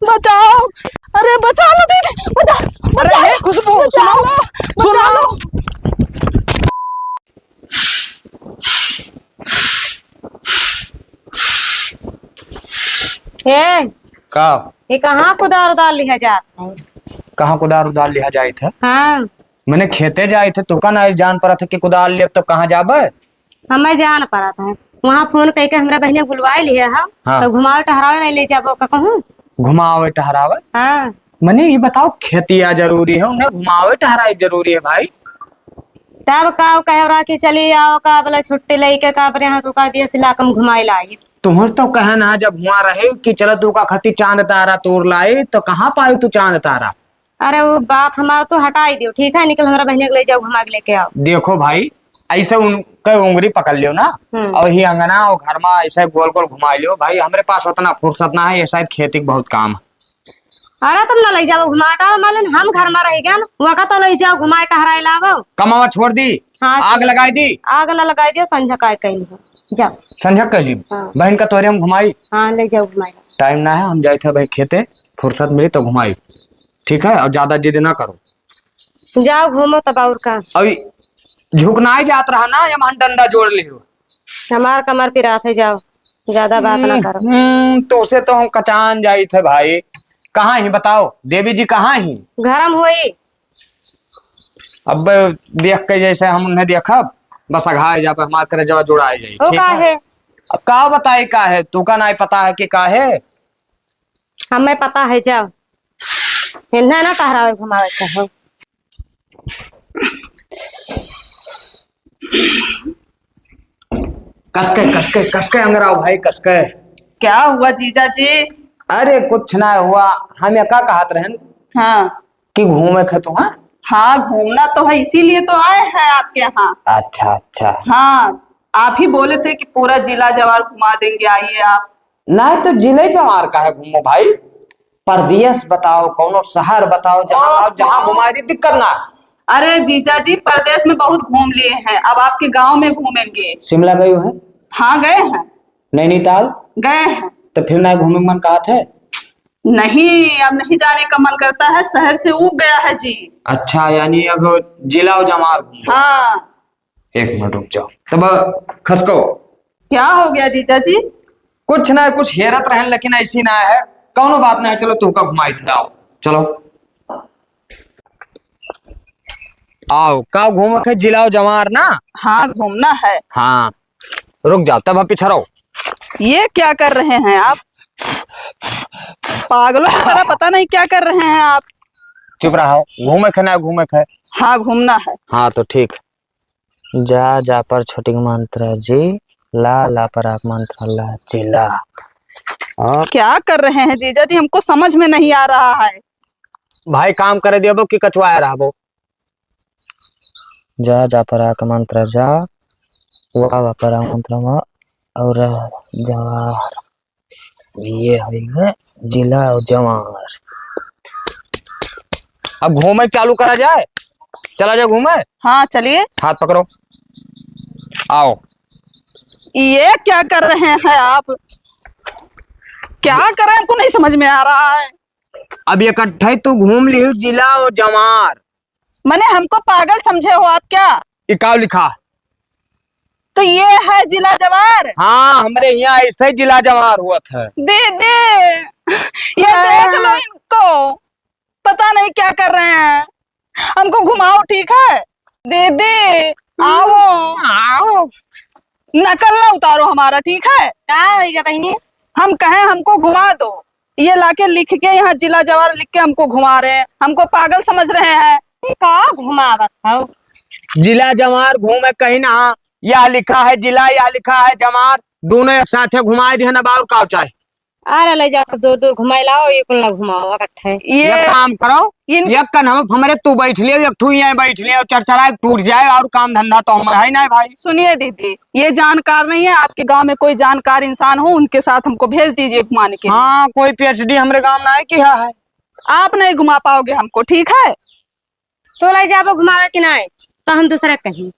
बचाओ। अरे बचा लो दीदी, बचा। अरे खुशबू सुनो सुनो। हे का ये कहाँ कुदार उदार लिया जाता है? कहाँ कुदार उदार लिया जाए थे? हाँ मैंने खेते जाए थे तो का नहीं जान पड़ा था कि कुदार ले तो कहाँ जाबे। हमें जान पड़ा था वहाँ फोन करके हमरा बहने बुलवाए लिए है। हाँ। तो घुमाओ टहरावे नहीं ले जाबो का कहूँ। घुमावे टहरावे? हाँ मैंने ये बताओ खेतिया जरूरी है उन्हें घुमावे टहराए जरूरी है भाई? तब का कहे रहा कि चली आओ का बोला छुट्टी लेके का पर यहाँ तो का दिया सिलाकम घुमाई लाई। तुम तो कहना जब हुआ रहे कि चलो तू का खती चांद तारा तोड़ लाए तो कहाँ पाई तू चांद तारा? अरे वो बात हमारा तो हटा ही दियो ठीक है। निकल हमारा बहने को ले जाओ घुमा के लेके आओ। देखो भाई ऐसे उनके उंगली पकड़ लियो ना और ही अंगना और घर में ऐसे गोल गोल घुमा लियो भाई। हमारे पास उतना फुर्सत ना है, ये शायद खेती के बहुत काम है। अरे तुम ना ले जाओ घुमा टहरा मालन हम घर में रह गया वहाँ का तो ले जाओ घुमा टहराए लाओ। कमावा छोड़ दी? हाँ, आग लगाई दी? आग ना लगाई दियो संझा काय कैली हो जाओ। संझा कर ली? हाँ। बहन का तोरे हम घुमाई। हाँ ले जाओ घुमाई। टाइम ना है, हम जाए थे भाई खेते, फुर्सत मिली तो घुमाई। ठीक है और ज्यादा जिद ना करो। जाओ घूमो तब और का। अभी झुकना ही जात रहा ना, ये मान डंडा जोड़ लियो। हमार कमर पिरा थे जाओ ज्यादा बात ना करो। तो उसे तो हम कचान जाई थे भाई। कहाँ ही बताओ देवी जी कहाँ ही? गरम हुई अब देख के जैसे हम उन्हें देखा बस अघाए जा पे हमारे करे जवा जुड़ाए जाई। हो ठीक का है? है अब का बताई का है तू का नहीं पता है कि का है? हमें पता है जाओ इन्हें ना टहरावे घुमावे कहो। कसके अंगराओ भाई कसके। क्या हुआ जीजा जी? अरे कुछ ना हुआ, हम क्या कहत रहन हाँ कि घूमे खे तू? हाँ हाँ घूमना तो है इसीलिए तो आए हैं आपके यहाँ। अच्छा अच्छा। हाँ आप ही बोले थे कि पूरा जिला जवार घुमा देंगे, आइए आप। नहीं तो जिले जवार का है घूमो भाई। परदेश बताओ, कौनो शहर बताओ जहाँ जहाँ घुमा दी दिक्कत ना। अरे जीजा जी परदेश में बहुत घूम लिए हैं, अब आपके गांव में घूमेंगे। शिमला गए है? हाँ गए हैं। नैनीताल गए हैं। तो फिर ना घूमे मन कहा थे? नहीं अब नहीं जाने का मन करता है, शहर से ऊब गया है जी। अच्छा यानी अब जिला और जमार घूमो। हाँ एक मिनट रुक जाओ तब खसको। क्या हो गया जीजा जी? कुछ ना कुछ हेरत रहन लेकिन ऐसी ना है, कौनो बात ना है। चलो तू का घुमाई थे, आओ चलो आओ। का घूम के जिला और जमार ना? हाँ घूमना है। हाँ रुक जाओ तब पीछे रहो। ये क्या कर रहे हैं आप? पागलों की तरह पता नहीं क्या कर रहे हैं आप। चुप रहो, घूमे खे ना घूमे खे? हाँ घूमना है। हाँ तो ठीक। जा जा पर छोटी मंत्र जी, ला ला पर आप मंत्र ला जिला। क्या कर रहे हैं जीजा जी, हमको समझ में नहीं आ रहा है। भाई काम करे दियो कि कचवाया रहो। जा जा पर आक मंत्र जा, वाह पर मंत्र मा और जवार, ये है जिला और जवार। अब घूमे चालू करा जाए, चला जाए घूमे। हाँ चलिए। हाथ पकड़ो, आओ। ये क्या कर रहे हैं आप? क्या कर रहे हैं हमको नहीं समझ में आ रहा है। अब इकट्ठे तू घूम ली जिला और जमार। मैंने हमको पागल समझे हो आप क्या? इकाव लिखा तो ये है जिला जवार। हाँ हमारे यहाँ ऐसे जिला जमार हुआ था। दे ये देख लो इनको, पता नहीं क्या कर रहे हैं। हमको घुमाओ ठीक है। दे आओ आओ। नकल ना उतारो हमारा, ठीक है? क्या होगा बहनी? हम कहें हमको घुमा दो, ये लाके लिख के यहाँ जिला जवार लिख के हमको घुमा रहे हैं। हमको पागल समझ रहे हैं। का घुमावत हो? जिला जमार घूमे कहीं ना, यह लिखा है जिला, यह लिखा है जमार, दोनों एक साथ घुमाए दिए ना बार का चाहे। अरे ले जाकर दूर दूर घुमाई लाओ, ये कुल ना घुमाओ इकट्ठे। ये काम करो, एक कन हम हमारे तू बैठ लियो, एक तू यहाँ बैठ लियो, चरचरा टूट जाए और काम धंधा तो हमारा है ना भाई। सुनिए दीदी, ये जानकार नहीं है, आपके गांव में कोई जानकार इंसान हो उनके साथ हमको भेज दीजिए घुमाने के लिए। हाँ कोई पीएचडी हमारे गांव में है कि है? आप नहीं घुमा पाओगे हमको, ठीक है? तो ले जाओ घुमावे कि नहीं तो हम दूसरा कहीं।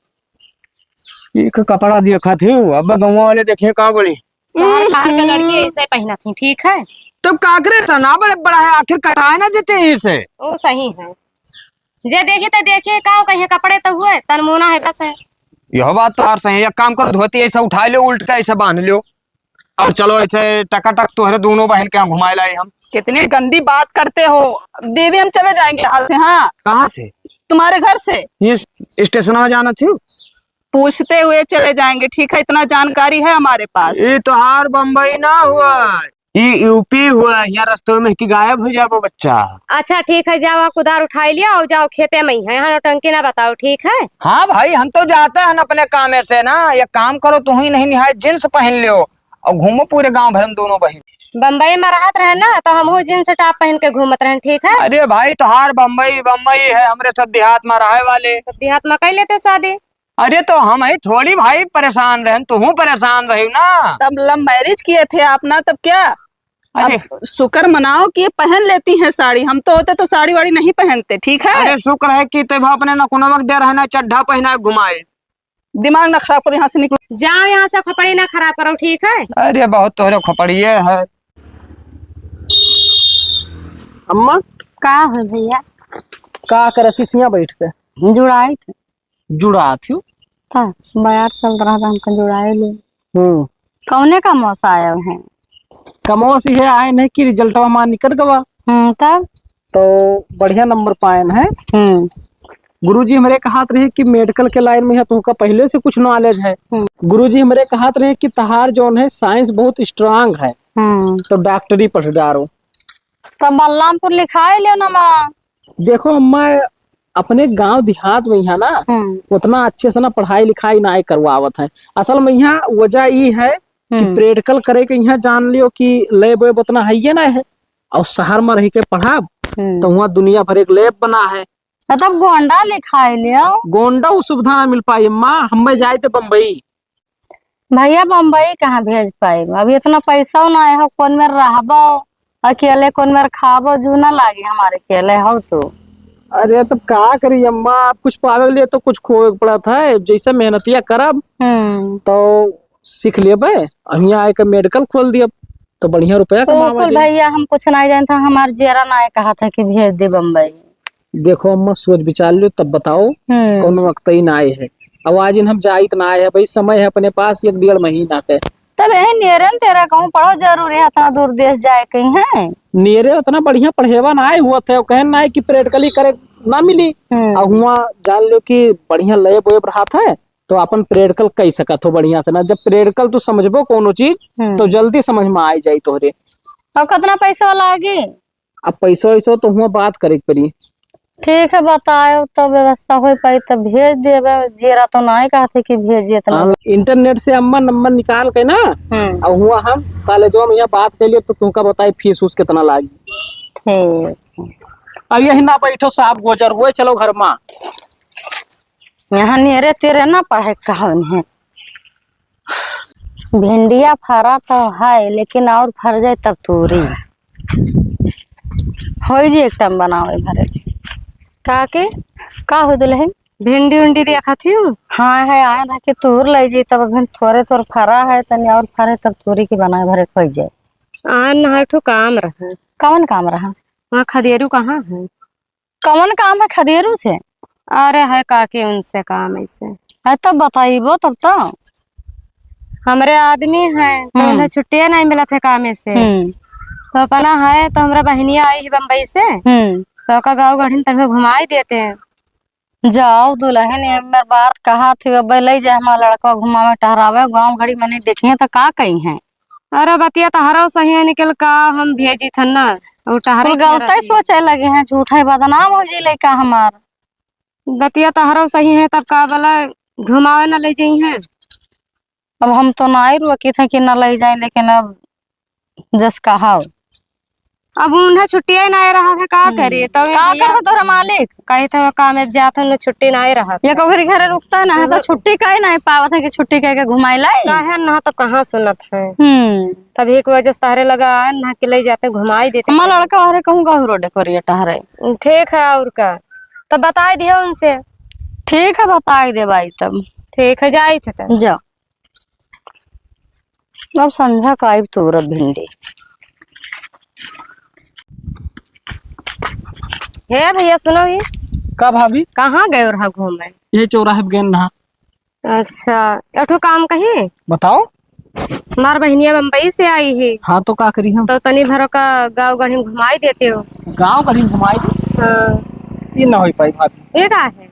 एक कपड़ा देखा थी अब गाँव वाले देखे का बोली शहर बाहर के लड़की ऐसे पहना थी, ठीक है? तब काकरे तना बड़े बड़ा है, आखिर कटाए ना देते हैं इसे। वो सही है। जे देखी तो देखिए का कहीं कपड़े तो हुए तनमूना है बस है। यह बात तो यार सही है। एक काम करो, धोती ऐसे उठा लो, उल्ट का ऐसे बांध लो और चलो ऐसे टकाटक तोहरे दोनों बहन के यहाँ घुमाए लाए हम। कितनी गंदी बात करते हो दीदी, हम चले जाएंगे यहाँ से। हाँ, कहाँ से? तुम्हारे घर से ये स्टेशन में जाना थी। पूछते हुए चले जाएंगे, ठीक है? इतना जानकारी है हमारे पास। ये तो हार बम्बई ना हुआ, ये यूपी हुआ। यहाँ रास्ते में कि गायब हो जाए वो बच्चा। अच्छा ठीक है, जाओ कुदार उठाई लिया और जाओ खेते में ही है, यहाँ नौटंकी ना बताओ, ठीक है? हाँ भाई, हम तो जाते हैं अपने काम से ना। ये काम करो, तू ही नहीं निहाय जींस पहन लियो और घूमो पूरे गांव भर हम दोनों बहन। बम्बई में रहत रहे ना तो हम जींस टॉप पहन के घूमत रहे, ठीक है? अरे भाई तो हार बम्बई बम्बई है, हमरे सब देहात में रहे वाले। तो देहात में कर लेते शादी। अरे तो हम ही थोड़ी भाई परेशान रहे, तू परेशान रही ना। तब लव मैरिज किए थे आप ना, तब क्या? अरे अब शुक्र मनाओ कि ये पहन लेती हैं साड़ी, हम तो होते तो साड़ी वाड़ी नहीं पहनते, ठीक है? अरे शुक्र है कि तब अपने न कोनो वक्त दे रहना चड्ढा पहना घुमाए। दिमाग ना खराब करो, यहाँ से निकलो। जाओ यहाँ से, कपड़े ना खराब करो, ठीक है? अरे बहुत तोहरे खोपड़िए है। अम्मा का है भैया? का करती सिया बैठ के जुड़ाई थे जुड़ा थी। था बाजार चल रहा था, हमको जुड़ाई ले। हम्म, कौने का मौसा आया है? कमोसी है आए नहीं कि रिजल्ट हमारा निकल गवा तब तो बढ़िया नंबर पाए है। गुरुजी हमरे कहत रहे कि मेडिकल के लाइन में है, तुमका पहले से कुछ नॉलेज है। गुरुजी हमरे कहत रहे कि तहार जोन है साइंस बहुत स्ट्रांग है, तो डॉक्टरी पढ़ डारो। तब बलरामपुर लिखाई ले ना माँ। देखो अम्मा, अपने गांव देहात में यहाँ ना उतना अच्छे से ना पढ़ाई लिखाई ना करवावत है। असल में यहाँ वजह ये है कि प्रैक्टिकल करे के यहाँ जान लियो कि लैब वैब उतना है ये ना है, और शहर में रह के पढ़ा तो वहाँ दुनिया भर एक लैब बना है। तब गोंडा लिखाई लियो। गोंडा वो सुविधा ना मिल पाई अम्मा, हमें जाए थे बम्बई। भैया बम्बई कहाँ भेज पाए? अभी इतना पैसा ना है, कौन में रहबो अकेले, कौन में खाबो, जू ना लागे हमारे अकेले हो तो। अरे तब का करी अम्मा, आप कुछ पावे के लिए तो कुछ खोए पड़ा था। जैसे मेहनतिया करब तो सीख लेबे। यहाँ आके मेडिकल खोल दिया तो बढ़िया रुपया कमावा जाए। भैया हम कुछ नहीं जानता, हमार जेरा ना कहा था कि भेज दे बम्बई। देखो अम्मा, सोच विचार लो तब बताओ। कौन वक्त ही ना आए है, अब आज हम जाइत ना आए है भाई, समय है अपने पास 1-1.5 महीना के। तब यही नेरन तेरा कहूँ पढ़ो जरूरी है, इतना दूर देश जाए कहीं है? नेरे उतना बढ़िया पढ़ेवा ना आए हुआ थे, कहन ना है कि प्रैक्टिकली करे ना मिली। और हुआ जान लो कि बढ़िया लैब वेब रहा था तो अपन प्रैक्टिकल कह सकत हो बढ़िया से ना। जब प्रैक्टिकल तू समझबो कोनो चीज तो जल्दी समझ में आ जाई तोहरे। और कितना पैसा लागी? अब पैसो ऐसो तो हुआ बात करे पड़ी। ठीक है बताओ, तो व्यवस्था हो पाई तब भेज देवे। जेरा तो नहीं कहते कि भेजिए इतना। इंटरनेट से अम्मा नंबर निकाल के ना और हुआ हम कॉलेजों में यहाँ बात कर लिए तो तुमका बताई फीस उस कितना लागी। ठीक, अब यही ना बैठो साहब गोचर हुए, चलो घर में। यहाँ नेरे तेरे ना पढ़े कहन है। भिंडिया फरा तो है लेकिन और फर जाए तब तूरी हो जी। एक टाइम बनावे भरे का हो दुल्हन? भिंडी उंडी देखा थी। हाँ है, आया था कि तूर ले जी, तब अभी थोड़े थोड़े फरा है तनी और फरे तब तूरी की बनाए भरे खोई जाए। ना ठो काम रहा। कौन काम रहा? वहाँ खदेरू कहाँ है? कौन काम है खदेरू से? अरे है काके उनसे काम ऐसे है, तब बताइबो तब तो। हमारे आदमी है तो उन्हें छुट्टियां नहीं मिला थे काम से, तो अपना है तो हमारा बहनिया आई है बम्बई से, तो का गाँव गढ़ी तभी घुमाई देते हैं। जाओ दुल्हन, मेरे बात कहा थी अब ले जाए हमारा लड़का घुमावे टहरावे गाँव घड़ी में नहीं देखिए तो का कही है। अरे बतिया तहरा सही है निकल का हम भेजी थन ना, और टहरे गलत सोचे लगे हैं, झूठा बदनाम हो जी लड़का हमार। बतिया तहरा सही है तब का बोला घुमावे न ले जाई है। अब हम तो ना ही रुकी थे कि न ले जाए, लेकिन अब जस कहा अब उन्हें छुट्टी ना रहा था का करे तो का कर तोरा मालिक कही था काम अब जात न छुट्टी ना रहा। ये कभी घरे रुकता है ना तो छुट्टी कहीं नहीं पावत है कि छुट्टी कह के घुमाई लाई है ना, तो कहाँ सुनत है। तब एक वजह से तारे लगा ना कि ले जाते घुमाई देते। हमारा लड़का हरे कहूँ गहू रोडे करिए टहरे। ठीक है, और का तब बता दियो उनसे। ठीक है बता दे भाई, तब ठीक है जाई थे तब जाओ। अब संध्या का आई तोर भिंडी हे भैया सुनो ये का भाभी? कहाँ गए रहा घूमे? ये चौराहे पे गेन नहा। अच्छा एठो काम कही बताओ। हमार बहनिया बम्बई से आई है हाँ तो का करी हम? तो तनी भरो का गाँव गढ़ी घुमाई देते हो। गाँव करी घुमाई दे? हाँ ये ना हो पाई भाभी। ये का है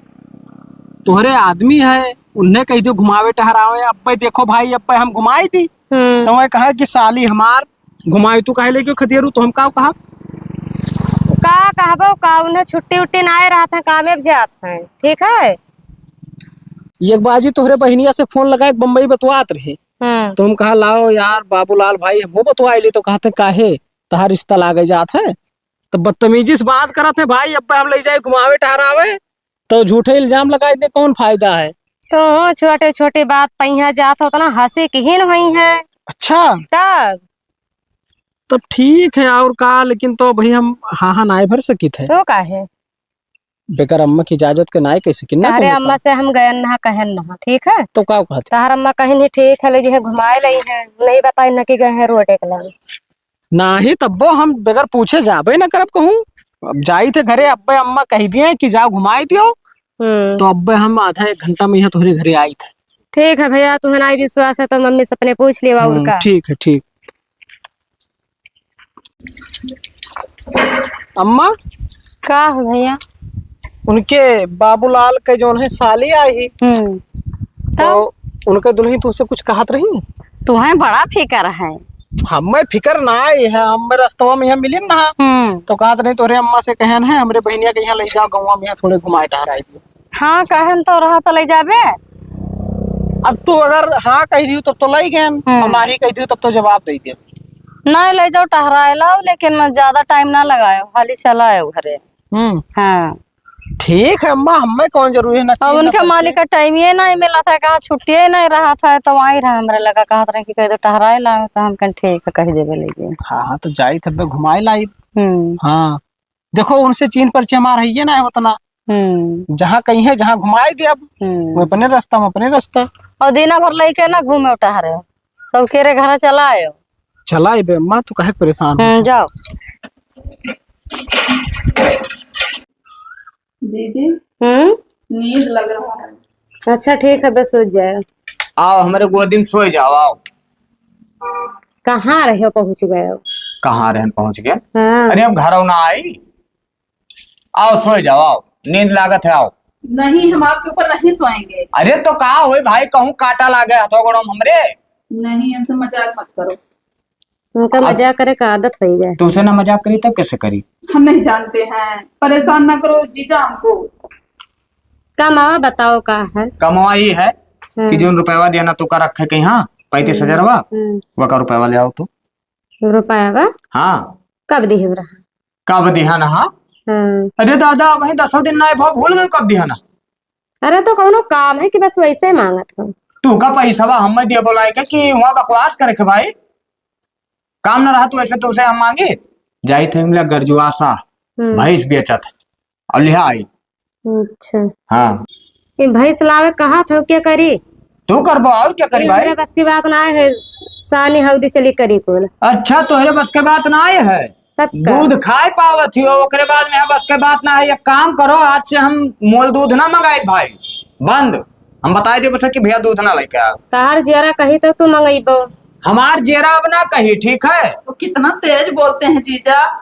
तुम्हारे आदमी है, उन्हें कही दो घुमावे टहरावे। अब देखो भाई, अब हम घुमाई थी तो मैं कहा कि साली हमार घुमाई, तू कहे ले क्यों खतियारू? तो हम का कहा कहबो का उन्हें छुट्टी उट्टी ना आए रहा था कामे जात है। ठीक है एक बाजी तोहरे बहनिया से फोन लगाए बम्बई बतवात रहे तो हम कहा लाओ यार बाबूलाल भाई वो बतवाए ली तो कहते काहे तहार रिश्ता लागे जात है। तो बदतमीजी से बात करत है भाई। अब हम ले जाए घुमावे टहरावे तो झूठे इल्जाम लगाए दे, कौन फायदा है? तो छोटे छोटे बात पहिया जात हो ना हंसी की ही हुई है। अच्छा तब ठीक है और का, लेकिन तो भाई हम हाँ हाँ नाय भर सकी थे तो का है बेकार अम्मा की इजाजत के नाय कैसे किन्ना तारे अम्मा से हम गए नहा कहन नहा। ठीक है तो का कहते तार अम्मा कहीं नहीं ठीक है ले जो घुमाए लाई है नहीं बताई न कि गए हैं रोटे के लाल ना ही तब हम बगैर पूछे जाबे ना करब कहूँ। अब जाई थे घरे, अब्बे अम्मा कह दिए कि जाओ घुमाई दियो तो अब्बे हम आधा एक घंटा में यहाँ तुम्हारे घरे आई थे। ठीक है भैया तुम्हें नहीं विश्वास है तो मम्मी से अपने पूछ लिया उनका। ठीक है ठीक। अम्मा का है भैया? उनके बाबूलाल के जो है साली आई तो उनके दुल्ही तुझसे कुछ कहत रही? तुम्हें बड़ा फिकर है। हमें फिकर ना आई है, हम रास्तवा में यहाँ मिली ना तो कहत नहीं तोरे अम्मा से कहन है हमरे बहनिया के यहाँ ले जाओ गाँव में, यहाँ थोड़े घुमाए टहराई दियो। हाँ कहन तो रहा तो ले जाबे। अब तू अगर हाँ कह दी तब तो लाई गहन और ना ही कह दी तब तो जवाब दे दिया। नहीं ले जाओ टहराए लाओ लेकिन ज्यादा टाइम ना लगाओ हाली चला आयो घरे। हाँ ठीक है अम्मा, हमें कौन जरूरी है ना। अब उनके मालिक का टाइम ये नहीं मिला था, कहा छुट्टी नहीं रहा था तो वहीं रहा हमारे लगा कहा था कि कह दो टहराए लाओ तो हम कहीं ठीक है कह देवे लेके। हाँ हाँ तो जाई तब घुमाए लाई। हाँ देखो उनसे चीन परिचय हमारा है ना उतना, जहाँ कहीं है जहाँ घुमाए दिया वो अपने रास्ता में अपने रास्ता। और दिना भर लेके ना घूमे टहरे सब केरे घर चला आयो। चला बे अम्मा तू कहे परेशान जाओ। दीदी नींद लग रहा है। अच्छा ठीक है बस सो जाए। आओ हमारे गोदी में सोए जाओ। आओ कहाँ रहे हो पहुँच गए हो? कहाँ रहन पहुंच गए? हाँ। अरे अब घर ना आई। आओ सोए जाओ, आओ नींद लागत है। आओ। नहीं हम आपके ऊपर नहीं सोएंगे। अरे तो कहा हो भाई, कहूँ काटा लागे हथो गड़ो हमरे। नहीं हमसे मजाक मत करो। उनका मजाक करे का आदत हो गया। तुमसे ना मजाक करी तब कैसे करी? हम नहीं जानते हैं, परेशान ना करो जीजा हमको। कमावा बताओ का है? कमावा ही है कि जो रुपया दिया ना तू का रखे कहीं। हाँ 35,000 वह का रुपया ले आओ तो। रुपया हाँ कब दी रहा? कब दिया ना? हाँ अरे दादा वही 10 दिन ना भाव भूल गए कब दिया ना। अरे तो कौनो काम है कि बस वैसे मांगत हो? तू का पैसा हम दिया बोला कि वहाँ बकवास करे के भाई काम ना रहा तू ऐसे तो उसे हम मांगे जाई थे मिला गरजुआ सा भैंस बेचत और लिहा आई। अच्छा हाँ ये भैंस लावे कहा था क्या करी? तू करबो और क्या करी भाई? बस की बात ना है, सानी हौदी चली करी कुल। अच्छा तोहरे बस के बात ना आए है? दूध खाए पावत हो ओकरे बाद में बस के बात ना है। एक काम करो आज से हम मोल दूध ना मंगाए भाई, बंद। हम बताए दे बस कि भैया दूध ना लेके आओ। तार जेरा कही तो तू मंगाइबो। हमार जेरा अब ना कही ठीक है? तो कितना तेज बोलते हैं जीजा।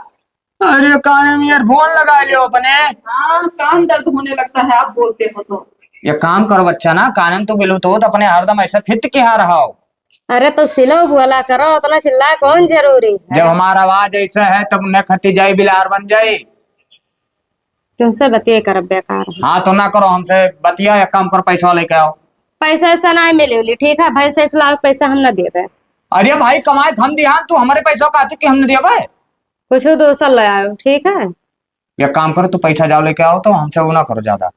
अरे कान में ईयरफोन लगा लियो अपने। हाँ कान दर्द होने लगता है आप बोलते हो तो। ये काम करो बच्चा ना, कानन तो ब्लूटूथ अपने हरदम ऐसा फिट के रहा हो। अरे तो सिलो बोला करो, उतना चिल्ला कौन जरूरी है? जब हमारा आवाज ऐसा है तब न खती जाए बिलार बन जाए। तुमसे बतिया कर बेकार। हाँ तो ना करो हमसे बतिया, या काम करो पैसा लेके आओ। पैसा ऐसा ना मिले ठीक है भाई से लाख पैसा हम न देवे। अरे भाई कमाए हम दिया तू हमारे पैसा कहते कि हमने दिया भाई कुछ दोसर ले आओ ठीक है। या काम करो तू पैसा जाओ लेके आओ तो हमसे वो ना करो ज्यादा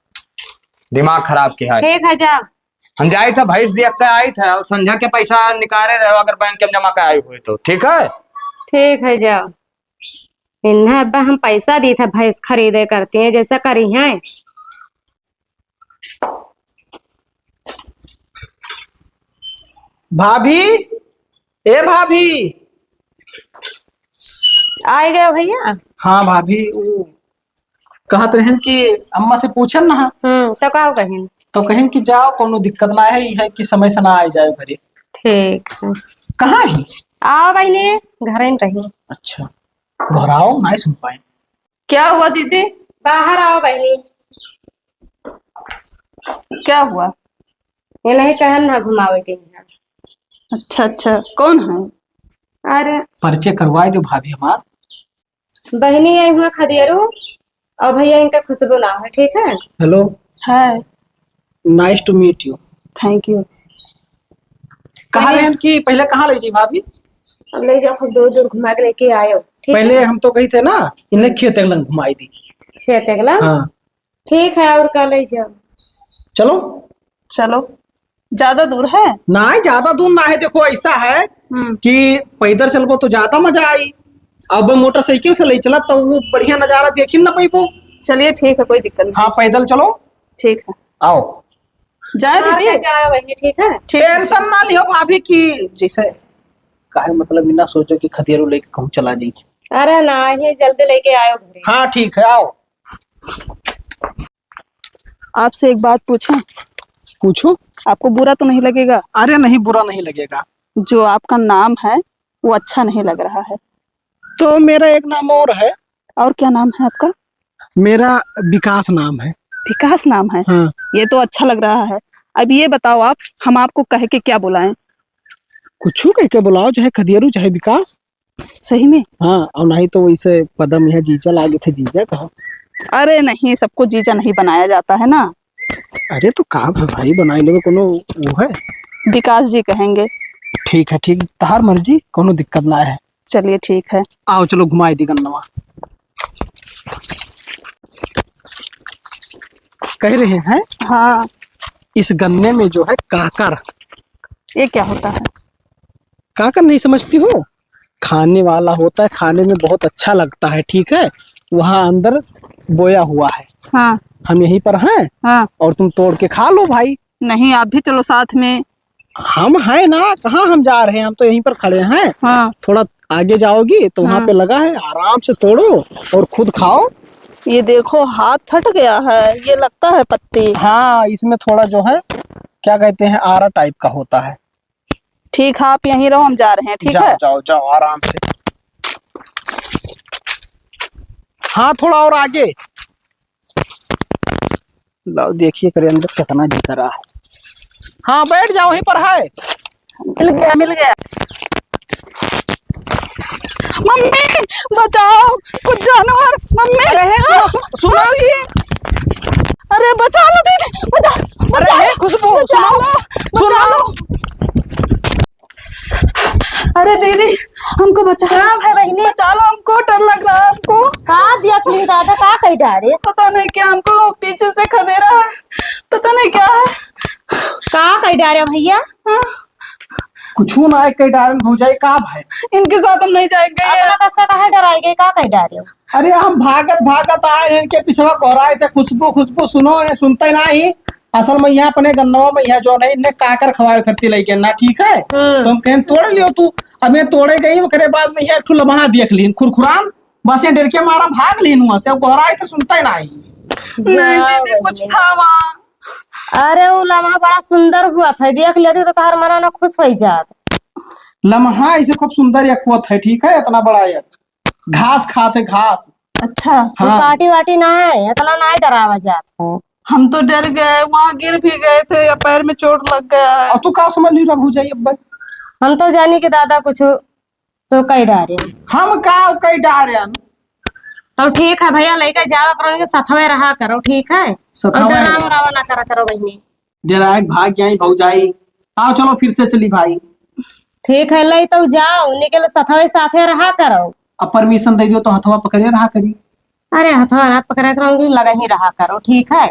दिमाग खराब किया है। ठीक है जा। हम जाए थे भैंस देख के आई थे और संध्या के पैसा निकाले रहे अगर बैंक में जमा के आए हुए तो ठीक है। ठीक है जाओ। इन्हें अब हम पैसा दी था भैंस खरीदे करती हैं जैसा करी हैं। भाभी ए भाभी आए गए भैया? हाँ भाभी कहत रहन कि अम्मा से पूछन ना, तो का कहिन? तो कहन कि जाओ कोनो दिक्कत ना है, ई है कि समय से ना आ जाए घरे। ठीक है, कहाँ ही? आओ बहनी, घरे में रही। अच्छा, घर आओ, नहीं सुन पाए। क्या हुआ दीदी? बाहर आओ बहनी। क्या हुआ? ये नहीं कहन ना घुमावे के यहाँ। अच्छा अच्छा, कौन है? अरे परिचय करवाए दो भाभी हमार। बहनी आई हुआ खदियरू, और भैया इनका खुशबू नाम है। ठीक है। हेलो, है। Nice to meet you. Thank you. कहाँ रहन कि पहले कहाँ ले जी भाभी? अब ले जाओ, खूब दूर दूर घुमा के लेके आयो। ठीक पहले है? हम तो कही थे ना, इन्हें खेत लंग घुमाई दी। खेत अगला। हाँ ठीक है, और कल ले जाओ। चलो। चलो, ज्यादा दूर है? ना ज्यादा दूर ना है, देखो ऐसा है कि पैदल चलबो तो ज्यादा मजा आई, अब मोटरसाइकिल से ले चला तो वो बढ़िया नजारा देखी ना पैबो। चलिए ठीक है, कोई दिक्कत नहीं। हाँ पैदल चलो। ठीक है, आओ। जाए दीदी। जाओ बहनी। ठीक है। ठीक है। टेंशन ना लियो भाभी की जैसे काहे, मतलब बिना सोचो कि खतियारू लेके कहूँ चला जी। अरे ना, ये जल्दी लेके आयो घरे। हाँ ठीक है, आओ। आपसे एक बात पूछूं? पूछो। आपको बुरा तो नहीं लगेगा? अरे नहीं, बुरा नहीं लगेगा। जो आपका नाम है वो अच्छा नहीं लग रहा है। तो मेरा एक नाम और है। और क्या नाम है आपका? मेरा विकास नाम है। विकास नाम है? हाँ। ये तो अच्छा लग रहा है। अब ये बताओ आप, हम आपको कह के क्या बुलाएं? कुछ कह के बुलाओ, चाहे खदियारू चाहे विकास। सही में? हाँ, और नहीं तो वैसे पदम यह जीजा लागे थे, जीजा कहो। अरे नहीं, सबको जीजा नहीं बनाया जाता है ना। अरे तो का भाई बनाई लेवे, कोनो वो है। विकास जी कहेंगे। ठीक है, ठीक, तहार मर्जी, कोनो दिक्कत ना है। चलिए ठीक है। आओ चलो घुमाई दी गन्नवा। कह रहे हैं हाँ। इस गन्ने में जो है काकर। ये क्या होता है? काकर नहीं समझती हो? खाने वाला होता है, खाने में बहुत अच्छा लगता है। ठीक है, वहाँ अंदर बोया हुआ है। हाँ। हम यहीं पर हैं। हाँ। और तुम तोड़ के खा लो भाई। नहीं, आप भी चलो साथ में। हम हैं ना, कहाँ हम जा रहे हैं, हम तो यहीं पर खड़े हैं। हाँ। थोड़ा आगे जाओगी तो वहाँ हाँ। पे लगा है, आराम से तोड़ो और खुद खाओ। ये देखो, हाथ फट गया है, ये लगता है पत्ती। हाँ, इसमें थोड़ा जो है क्या कहते हैं, आरा टाइप का होता है। ठीक है, आप यहीं रहो, हम जा रहे हैं। ठीक जाओ है। जाओ जाओ आराम से। हाँ, थोड़ा और आगे। लो देखिए करे अंदर कितना दिख रहा है। हाँ बैठ जाओ, वहीं पर है। मिल गया, मिल गया। मम्मी बचाओ, कुछ जानवर। मम्मी अरे सुनो ये। अरे बचा लो दीदी, बचा। अरे खुशबू, सुनो सुनो। अरे दीदी, हमको बचा। हाँ भाई बहनी, बचा लो, हमको डर लग रहा है। हमको का दिया तुम दादा, का कह डारे? पता नहीं क्या, हमको पीछे से खदेड़ा है, पता नहीं क्या है। का कह डारे भैया? हाँ? कुछ ना है, कई डारन हो जाए का भाई। इनके साथ हम नहीं जाएंगे। अपना कसका कहा डराई गए, का कह डारे? अरे हम भागत भागत आए, इनके पिछवा कोहराए थे। खुशबू खुशबू सुनो, ये सुनते ना ही। असल में यहाँ अपने गन्नवा में यहाँ जो नहीं, इन्हें काकर खवाए करती लेके ना। ठीक है, तुम कहें तोड़ लियो तू। अब ये तोड़े गई, ओकरे बाद में ये ठुल वहां देख लीन खुरखुरान, बस ये डर के मारा भाग लीन वहां से। अब कोहराए थे, सुनते ना ही। नहीं दीदी, कुछ था वहाँ। अरे वो लम्हा बड़ा सुंदर हुआ था, देख लेते तो तार मना ना खुश हो जात। लम्हा ऐसे खूब सुंदर एक हुआ था। ठीक है, इतना बड़ा एक घास खाते, घास। अच्छा। हाँ। पार्टी वाटी ना है, इतना ना डरावा जात हो। हम तो डर गए, वहाँ गिर भी गए थे, या पैर में चोट लग गया है। और तू का समझ ली रब हो जाइए भाई। हम तो जानी कि दादा कुछ तो कई डारे। हम का कई डारन। तो ठीक है भैया, लेकर ज्यादा करो, सथवे रहा करो। ठीक है, और डरावा रावा ना करा करो बहनी। डराए भाग जाई भौजाई। आओ चलो फिर से चली भाई। ठीक है, ले तो जाओ, निकल सथवे साथे रहा करो। अब परमिशन दे दियो तो हथवा पकड़े रहा करी। अरे हथवा ना पकड़ा करो, लगा ही रहा करो। ठीक है।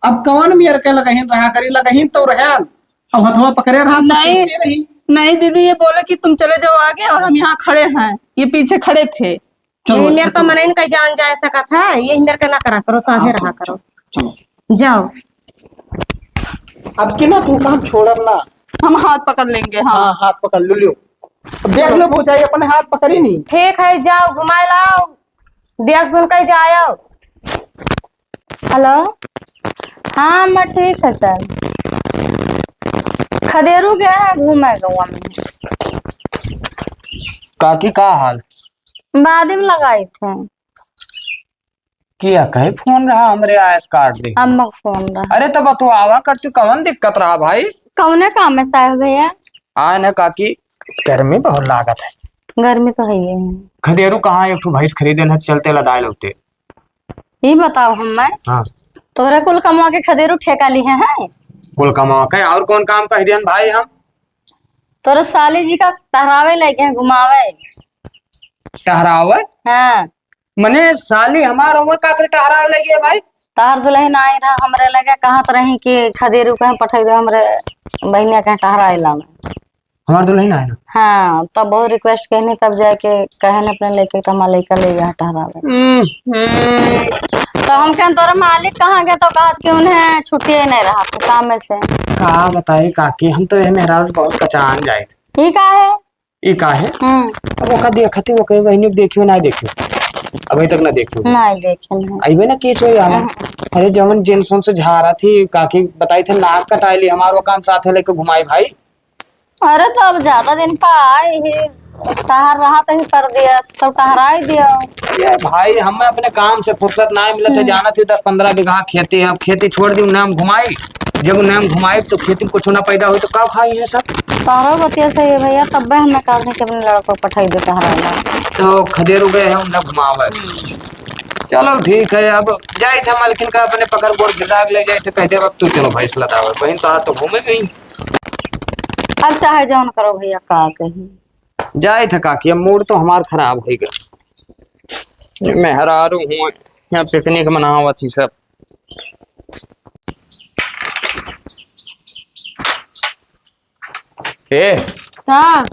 अब कौन मियर के लगहीन रहा करी, लगहीन तो रहन। अब हथवा पकड़े रहा तो नहीं। सुनते रही। नहीं दीदी, ये बोले कि तुम चले जाओ आगे, और हम यहाँ खड़े हैं, ये पीछे खड़े थे। यही मेरे तो मन का जान जा सका था, यही मेरे का ना करा करो, साथे रहा करो। चलो जाओ। अब की ना तू काम छोड़ब ना। हम हाथ पकड़ लेंगे। हाँ। हाँ हाथ पकड़ लियो। अब देख लो भौजाई, अपने हाथ पकड़ी नहीं। ठीक है, जाओ घुमा लाओ, देख सुन कर जाओ। हेलो, हाँ मैं ठीक है सर। खदेरू गया है घूमे गवा में। काकी का हाल? बाद में लगाए थे। किया कहे फोन रहा हमरे आयस काट दे। अम्मा का फोन रहा। अरे तब तू आवा करती कवन दिक्कत रहा भाई? कौने काम है साहब भैया? आए न काकी, गर्मी बहुत लागत है। गर्मी तो है ही है। खदेरू कहाँ एक ठो भैंस खरीदे न चलते लदाए लगते। ये बताओ हम मैं हाँ तोरे कुल कमा के खदेरू ठेका लिए हैं? कुल कमा के और कौन काम कह दियन भाई हम? तोरे साली जी का टहरावे लगे हैं, घुमावे। टहरावे? हाँ। मने साली हमार उम्र का करे टहरावे लगी है भाई? तार दुल्हन आई रहा हमरे लगे कहाँ तो रही कि खदेरू कहीं पठाई दो हमरे बहनिया कहीं टहराए ला में। हमार दुल्हन आए ना? हाँ तब बहुत रिक्वेस्ट कहनी तब जाके कहे न अपने लेके कमा लेकर ले गया टहरावे। तो हम कहें तोरा मालिक कहाँ गया तो कहा कि उन्हें छुट्टी ही नहीं रहा था काम में से। का बताए काकी, हम तो ये मेहरा बहुत कचान जाए थे। ठीक है। ई का है? अब ओका देखती वो कहीं बहनी देखियो ना देखियो, अभी तक ना देखियो। नहीं देखे अइबे ना केस हो यार। अरे जवन जेनसन से झारा थी काकी बताई थे नाक कटाइली हमारो काम साथे लेके घुमाई भाई। अरे तो अब ज्यादा दिन पा आई ही शहर रहा तो ही कर दिया तो टहरा ही दिया। ये भाई हमें अपने काम से फुर्सत ना मिले थे, जाना थी 10-15 बीघा खेती है, अब खेती छोड़ दी नाम घुमाई। जब नाम घुमाई तो खेती में कुछ ना पैदा हुई तो का खाई है सब। तारो बतिया सही है भैया, तब हमें कहा कि अपने लड़कों को पठाई दे टहराना। तो खदेरू गए हैं उन्हें घुमावे। चलो ठीक है, अब जाए थे मालकिन का अपने पकड़ बोर्ड गिरा ले जाए थे, कहते वक्त तू चलो भैंस लदावे बहन तो घूमे गई। अब चाहे जौन करो भैया का कहीं जाए थे काकी, अब मूड तो हमार खराब हो गया। मैं हरारू हूँ यहाँ पिकनिक मनावा थी सब। ए हाँ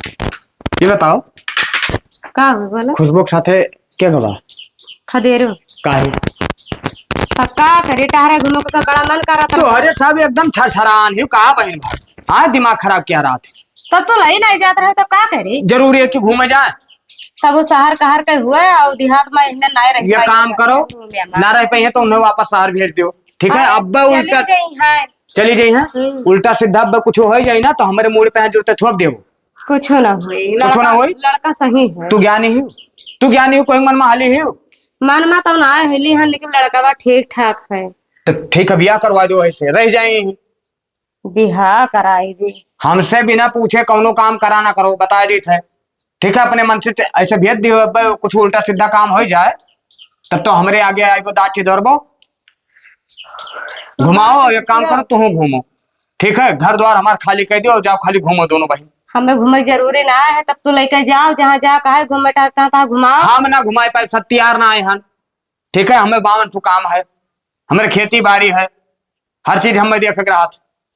ये बताओ का बोला खुशबू के साथे क्या गवा खदेरू काहे? का करे टहरा घूमो का बड़ा मन कर रहा था। तो अरे सब एकदम छरछरान ही कहा बहन भाई, हाँ दिमाग खराब क्या रहा थे? तब तो लही नहीं जात रहे तब का करे? जरूरी है कि घूमे जाए? तब वो शहर कहर के हुआ और देहात में इन्हें नहीं रह ये काम करो, ना रह पाई है तो उन्हें वापस शहर भेज दो, ठीक है? अब उल्टा चली जाई है, उल्टा सीधा अब कुछ हो जाए ना तो हमारे मूड पे जरूरत है थोप देवो। कुछ ना हुई, कुछ ना हुई। लड़का सही है। तू ज्ञानी ही, तू ज्ञानी हो, कोई मन में हाली ही मन में तो ना हिली है लेकिन लड़का बा ठीक ठाक है। तो ठीक है ब्याह करवा दो, ऐसे रह जाए। बिहार कराई दी हमसे बिना पूछे कौनो काम करा ना करो, बता दी थे, ठीक है? अपने मन से ऐसे भेज दियो, अब कुछ उल्टा सीधा काम हो जाए तब तो हमारे आगे आएगो दाची दौड़बो। घुमाओ, एक काम करो तुम घूमो, ठीक है? घर द्वार हमार खाली कह दियो, जाओ खाली घूमो दोनों भाई। हमें घूमे जरूरी ना है, तब तो लेकर जाओ जहाँ जहाँ कहे घूमे टहलता घुमाओ। हम ना घुमाए पाए, सत्यार ना आए हन, ठीक है? हमें 52 ठो काम है, हमारे खेती बाड़ी है, हर चीज हमें देख के रहा।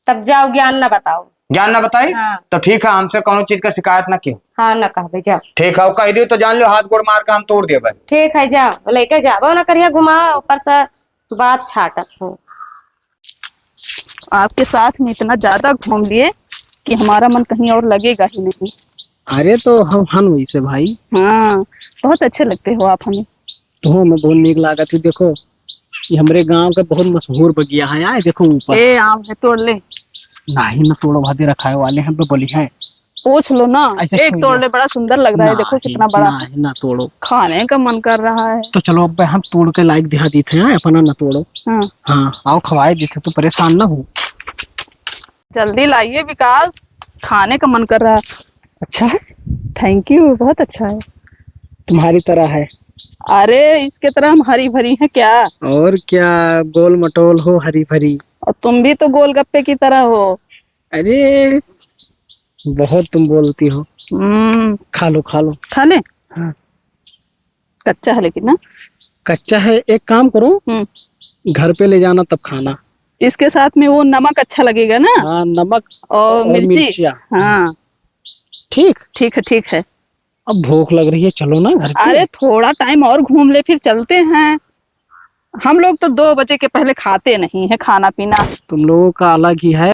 तब जाओ ज्ञान ना बताओ। ज्ञान ना बताई? हाँ। तो ठीक है, हमसे कोनो चीज का शिकायत ना की। हाँ ना कह जाओ। ठीक है, कह दियो तो जान लो हाथ गोड़ मार के हम तोड़ दिए भाई। ठीक है जाओ लेके जाओ ना करिए घुमाओ, ऊपर से बात छाटत हो। आपके साथ में इतना ज्यादा घूम लिए कि हमारा मन कहीं और लगेगा ही नहीं। अरे तो हम हन वैसे भाई। हाँ बहुत अच्छे लगते हो आप हमें। तो हमें बहुत नीक लागत है। देखो ये हमारे गांव का बहुत मशहूर बगिया है, आए देखो ऊपर। ए आम है तोड़ ले। नहीं ना तोड़ो, भादे रखाए वाले हैं पे बलि है। पूछ लो ना, ऐसे एक छोड़ तोड़ दो। ले, बड़ा सुंदर लग रहा है, देखो कितना बड़ा है। ना तोड़ो, खाने का मन कर रहा है। तो चलो अब हम तोड़ के लायक दिखा दी थे, अपना ना तोड़ो। हाँ हाँ आओ खवाए देते तो परेशान ना हो। जल्दी लाइए विकास, खाने का मन कर रहा है। अच्छा है, थैंक यू, बहुत अच्छा है। तुम्हारी तरह है। अरे इसके तरह हम हरी भरी हैं क्या? और क्या, गोल मटोल हो हरी भरी। और तुम भी तो गोलगप्पे की तरह हो। अरे बहुत तुम बोलती हो। खा लो खा लो। खा ले। हाँ। कच्चा है लेकिन ना। कच्चा है, एक काम करो घर पे ले जाना तब खाना। इसके साथ में वो नमक अच्छा लगेगा ना। हाँ नमक और मिर्ची। मिर्चियाँ। हाँ ठीक ठीक है ठीक है। अब भूख लग रही है, चलो ना घर पे। अरे थोड़ा टाइम और घूम ले फिर चलते हैं। हम लोग तो 2 बजे के पहले खाते नहीं है खाना पीना। तुम लोगों का अलग ही है,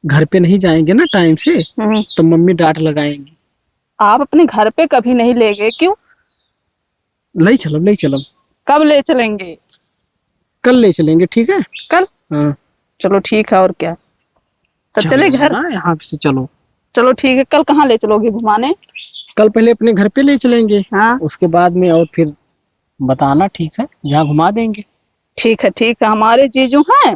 घर पे नहीं जाएंगे ना टाइम से तो मम्मी डांट लगाएंगी। आप अपने घर पे कभी नहीं ले गए, क्यों? ले चलो ले चलो। कब ले चलेंगे? कल ले चलेंगे, ठीक है? कल? हाँ चलो ठीक है, और क्या। तब चले घर? यहाँ से चलो। चलो ठीक है, कल कहाँ ले चलोगे घुमाने? कल पहले अपने घर पे ले चलेंगे, हाँ उसके बाद में और फिर बताना, ठीक है? जहाँ घुमा देंगे। ठीक है ठीक है। हमारे जीजू हैं,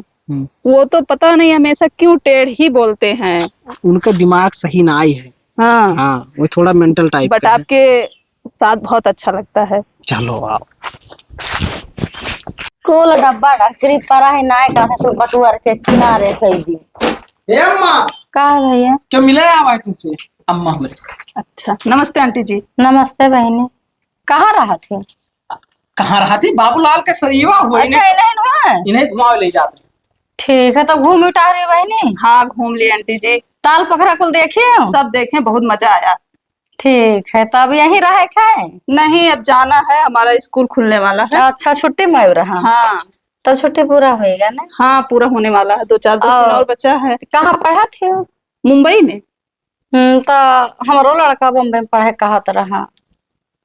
वो तो पता नहीं हमेशा क्यों टेढ़ ही बोलते हैं। उनका दिमाग सही ना आई है। हाँ हाँ, वो थोड़ा मेंटल टाइप बट का है। आपके साथ बहुत अच्छा लगता है। चलो आओ। कोल डब्बा डकरी पड़ा है ना का तो बटुआर के किनारे कई दी। ए अम्मा, का है भैया? क्या मिले आवा है तुमसे? अम्मा हमरे। अच्छा नमस्ते आंटी जी। नमस्ते बहनी। कहाँ रहा थे? कहाँ रहा थी? बाबूलाल के सरीवा हुआ। अच्छा इन्हें घुमाओ ले जाते। ठीक है, तो घूम उठा रही बहनी। हाँ घूम लिए आंटी जी, ताल पखरा कुल देखिए। सब देखे, बहुत मजा आया। ठीक है, तब यहीं रहे खाए? नहीं अब जाना है, हमारा स्कूल खुलने वाला है। अच्छा छुट्टी में रहा? हाँ तो छुट्टी पूरा होएगा ना? हाँ पूरा होने वाला है, 2-4 दिन और बचा है। कहाँ पढ़ा थे? मुंबई में। तो हमारो लड़का बम्बई में पढ़े कहा तो रहा।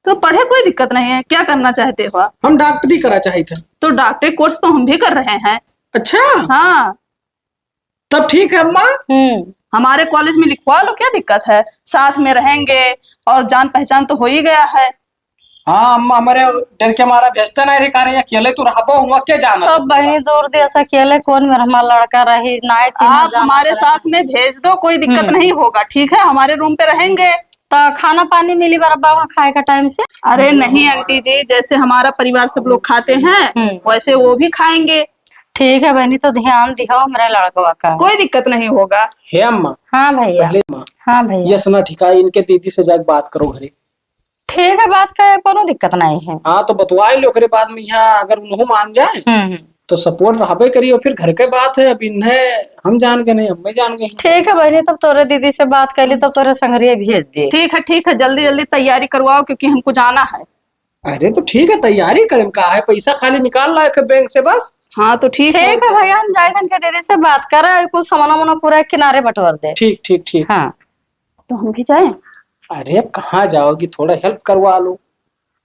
तो पढ़े, कोई दिक्कत नहीं है। क्या करना चाहते हो आप? हम डॉक्टरी करा चाहते थे। तो डॉक्टरी कोर्स तो हम भी कर रहे हैं। अच्छा हाँ तब ठीक है अम्मा। हमारे कॉलेज में लिखवा लो, क्या दिक्कत है। साथ में रहेंगे और जान पहचान तो हो ही गया है। हाँ अम्मा, हमारे डर के हमारा भेजता नहीं रे कार्य, अकेले तो रहबो हुआ क्या जाना। तो बहनी दूर देश अकेले कौन मेरा हमारा लड़का रही ना आप हमारे साथ में भेज दो, कोई दिक्कत नहीं होगा। ठीक है, हमारे रूम पे रहेंगे। तो खाना पानी मिली बराबर वहाँ खाए का टाइम से? अरे नहीं आंटी जी, जैसे हमारा परिवार सब लोग खाते हैं वैसे वो भी खाएंगे। ठीक है बहनी, तो ध्यान दिखाओ मेरे लड़का का। कोई दिक्कत नहीं होगा। हे अम्मा। हाँ भैया। हाँ भैया। ये सुना ठीक है, इनके दीदी से जाके बात करो घरे। ठीक है, बात का कोनो दिक्कत नहीं है। हाँ तो बतवा लो, करे बाद में यहाँ अगर उन्हों मान जाए तो सपोर्ट रहबे करियो। फिर घर के बात है, अब इन्हें हम जान के नहीं, हम जान गए। ठीक है बहनी, तब तोरे दीदी से बात कर ली, तब तोरे संगरिया भेज दे। ठीक है, जल्दी जल्दी तैयारी करवाओ क्योंकि हमको जाना है। अरे तो ठीक है, तैयारी करें का है, पैसा खाली निकाल ला है बैंक से बस। हाँ तो ठीक है भैया, हम जाए के दीदी से बात करें, कुछ सामान पूरा किनारे बंटवार दे। ठीक ठीक ठीक। हाँ तो हम भी जाएं? अरे अब कहाँ जाओगी, थोड़ा हेल्प करवा लो।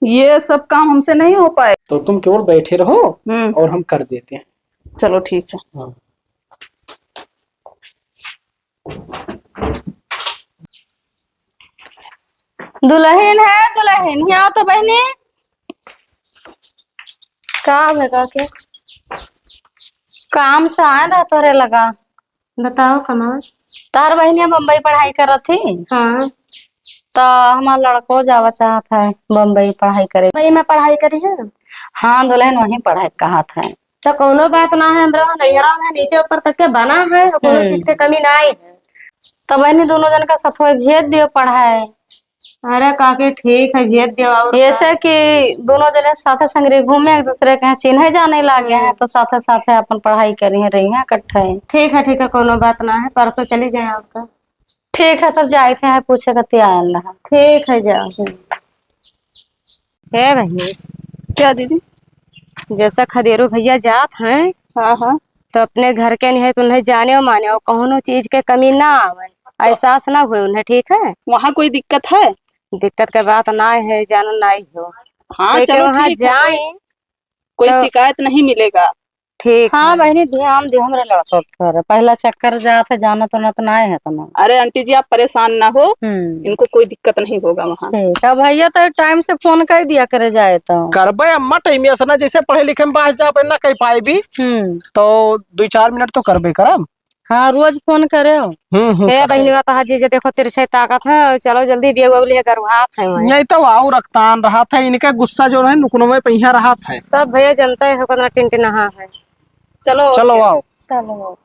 ये सब काम हमसे नहीं हो पाए तो तुम केवल बैठे रहो और हम कर देते हैं। चलो ठीक है। हाँ। दुल्हन है, दुल्हन यहाँ तो बहनी का भगा के काम से आया था तोरे लगा। बताओ कमाल। तार बहनिया बम्बई पढ़ाई कर रही थी। हाँ तो हमारा लड़को जावा चाहता है बम्बई पढ़ाई करे। बम्बई में पढ़ाई करी है? हाँ दुल्हन वहीं पढ़ाई कहा था। तो कोनो बात ना है, हमरा नैहरा में नीचे ऊपर तक के बना है, कोनो चीज के कमी ना आई है। तो बहनी दोनों जन का सफाई भेज दियो पढ़ाई। अरे काके ठीक है, भेज दियो। और ऐसे कि दोनों जने साथे संगरे घूमे, एक दूसरे के चिन्हे जाने लगे हैं, तो साथे साथे अपन पढ़ाई करी है रही है इकट्ठे। ठीक है, कोनो बात ना है, परसों चली जाए आपका। ठीक है, तब जाए थे पूछे कति आयल रहा। ठीक है जाओ। है बहनी। क्या दीदी? जैसा खदेरो भैया जात हैं, हाँ हाँ, तो अपने घर के नहीं तो उन्हें जाने और माने और कौनो चीज के कमी ना आवे, एहसास ना हुए उन्हें। ठीक है, वहाँ कोई दिक्कत है? दिक्कत का बात ना है, जानो ना ही हो। हाँ चलो वहाँ ठीक है, जाए कोई तो शिकायत नहीं मिलेगा। ठीक। हाँ बहनी ध्यान दे हमरे लड़का पर, पहला चक्कर जाते जाना तो ना है तो ना। अरे आंटी जी आप परेशान ना हो, इनको कोई दिक्कत नहीं होगा वहाँ। ठीक है भैया, तो टाइम से फोन कर दिया करे जाए तो। करबे अम्मा, टाइम ना जैसे पढ़े लिखे में बाहर जा ना कह पाए भी तो 2-4 मिनट तो करबे करम। हाँ रोज फोन करे हो। बहनी तो जी देखो तिरछे ताकत है, चलो जल्दी बेग उगली गरुहात है। यही तो आओ रक्तान रहा था, इनका गुस्सा जो है नुकनों में पहिया रहा था। तब भैया जनता है टिनटिन है। चलो चलो आओ। चलो।